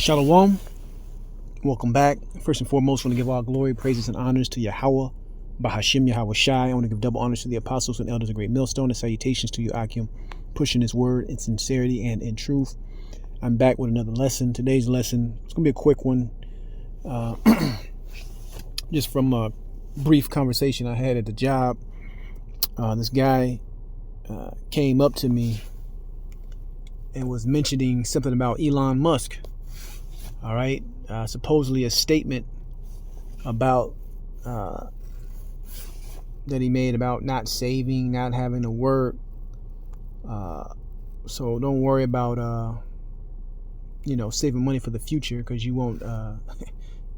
Shalom. Welcome back. First and foremost, I want to give all glory, praises, and honors to Yahweh, Bahashim Yahweh Shai. I want to give double honors to the apostles and elders of Great Millstone, and salutations to you, Akim, pushing his word in sincerity and in truth. I'm back with another lesson. Today's lesson, it's going to be a quick one. Just from a brief conversation I had at the job, this guy came up to me and was mentioning something about Elon Musk. All right. Supposedly a statement about that he made about not saving, not having to work. So don't worry about saving money for the future, because you won't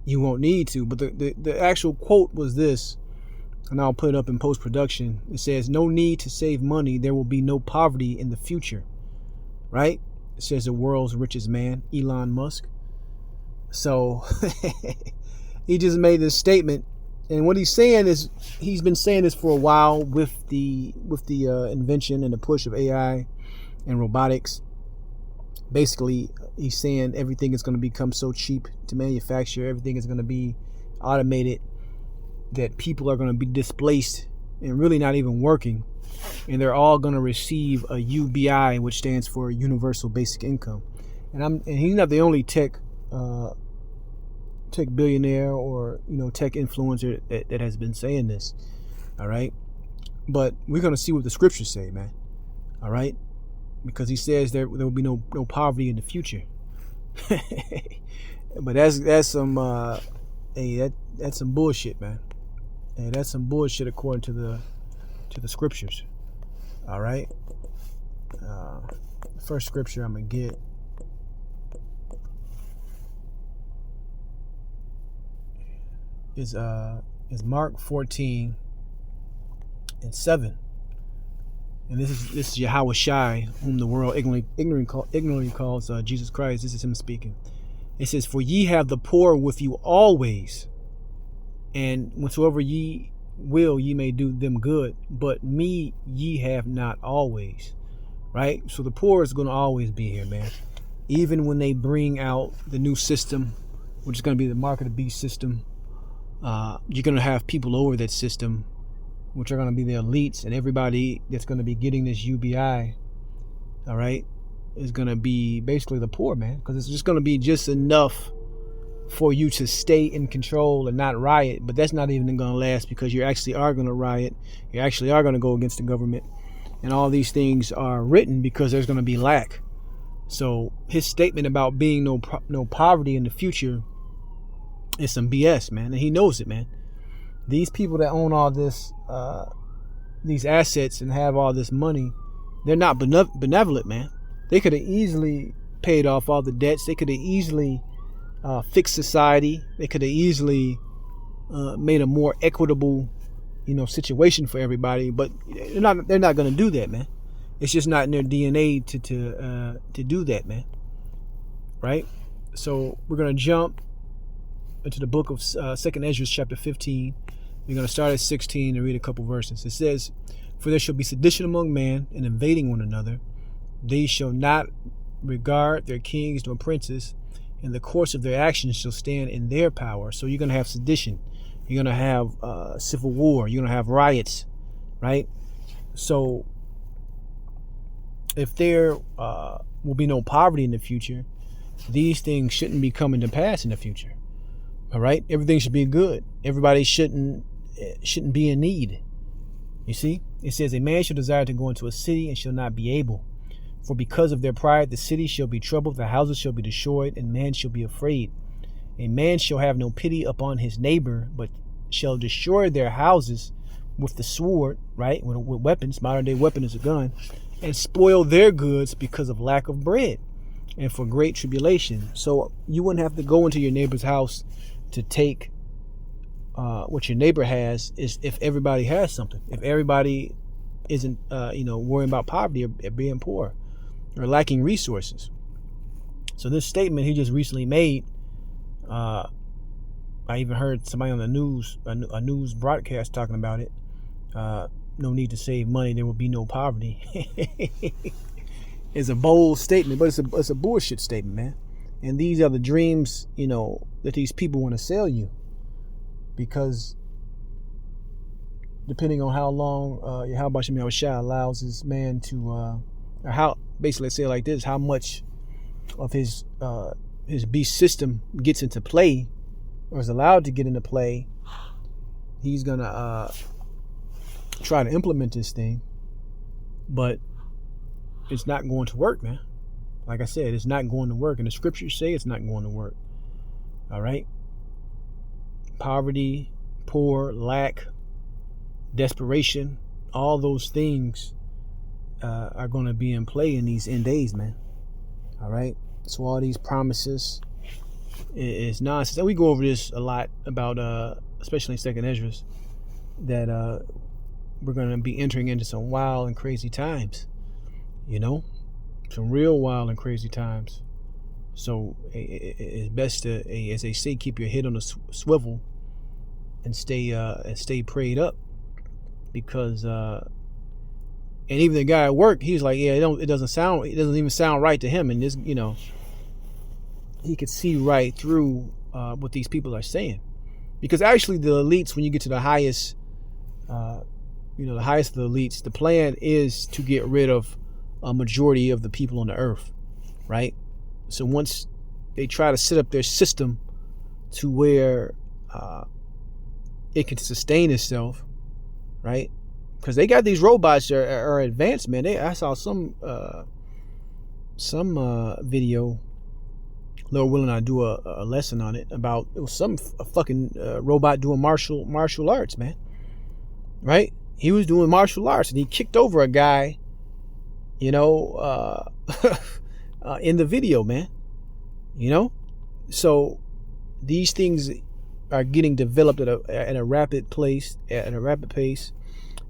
you won't need to. But the actual quote was this, and I'll put it up in post-production. It says, "No need to save money. There will be no poverty in the future." Right? It says the world's richest man, Elon Musk. So he just made this statement, and what he's saying is, he's been saying this for a while with the invention and the push of AI and robotics. Basically, he's saying everything is going to become so cheap to manufacture, everything is going to be automated, that people are going to be displaced and really not even working, and they're all going to receive a UBI, which stands for Universal Basic Income. And he's not the only tech billionaire or tech influencer that has been saying this. All right, but we're going to see what the scriptures say, man. All right, because he says there will be no poverty in the future. But that's some that's some bullshit, man. Hey, that's some bullshit according to the scriptures. All right, first scripture I'm gonna get is Mark 14:7, and this is Yahweh Shai, whom the world ignorantly calls Jesus Christ. This is him speaking. It says, "For ye have the poor with you always, and whatsoever ye will, ye may do them good, but me ye have not always." Right? So the poor is going to always be here, man. Even when they bring out the new system, which is going to be the mark of the beast system, you're going to have people over that system, which are going to be the elites, and everybody that's going to be getting this UBI, all right, is going to be basically the poor, man, because it's just going to be just enough for you to stay in control and not riot. But that's not even going to last, because you actually are going to riot. You actually are going to go against the government, and all these things are written because there's going to be lack. So his statement about being no poverty in the future is some BS, man, and he knows it, man. These people that own all this, these assets and have all this money, they're not benevolent, man. They could have easily paid off all the debts. They could have easily fixed society. They could have easily made a more equitable, situation for everybody. But they're not going to do that, man. It's just not in their DNA to do that, man. Right? So we're going to jump into the book of 2nd Ezra chapter 15. We're going to start at 16 and read a couple verses. It says, "For there shall be sedition among men, and invading one another. They shall not regard their kings nor princes, and the course of their actions shall stand in their power." So you're going to have sedition. You're going to have civil war. You're going to have riots, right? So if there will be no poverty in the future, these things shouldn't be coming to pass in the future. All right, everything should be good. Everybody shouldn't be in need. You see, it says, "A man shall desire to go into a city and shall not be able. For because of their pride, the city shall be troubled, the houses shall be destroyed, and man shall be afraid. A man shall have no pity upon his neighbor, but shall destroy their houses with the sword," right? With weapons, modern day weapon is a gun, "and spoil their goods because of lack of bread, and for great tribulation." So you wouldn't have to go into your neighbor's house to take what your neighbor has, is if everybody has something. If everybody isn't, worrying about poverty or being poor or lacking resources. So this statement he just recently made, I even heard somebody on the news, a news broadcast talking about it. No need to save money. There will be no poverty. It's a bold statement, but it's a bullshit statement, man. And these are the dreams, that these people want to sell you, because depending on how long Yahweh Shem Yahushua allows this man to, or how, basically let's say it like this, how much of his beast system gets into play, or is allowed to get into play, he's gonna try to implement this thing, but it's not going to work, man. Like I said, it's not going to work, and the scriptures say it's not going to work. All right, poverty, poor, lack, desperation, all those things are going to be in play in these end days, man. All right, so all these promises is nonsense, and we go over this a lot about especially in Second Esdras, that we're going to be entering into some wild and crazy times, some real wild and crazy times. So it's best to, as they say, keep your head on the swivel and stay prayed up, because and even the guy at work, he's like, yeah, it doesn't even sound right to him, and this, he could see right through what these people are saying, because actually the elites, when you get to the highest, the highest of the elites, the plan is to get rid of a majority of the people on the earth, right? So once they try to set up their system to where it can sustain itself, right? Because they got these robots that are advanced, man. I saw some video, Lord willing, I do a lesson on it, about it was some fucking robot doing martial arts, man. Right? He was doing martial arts, and he kicked over a guy, in the video, man. So these things are getting developed at a rapid pace.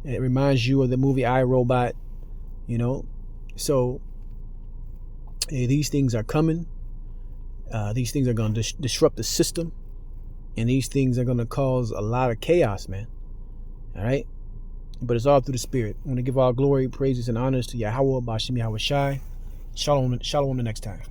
It reminds you of the movie I, Robot. So these things are coming. These things are going to disrupt the system, and these things are going to cause a lot of chaos, man. All right, but it's all through the Spirit. I want to give all glory, praises, and honors to Yahweh Bashem Yahweh Shai. Shalom the next time.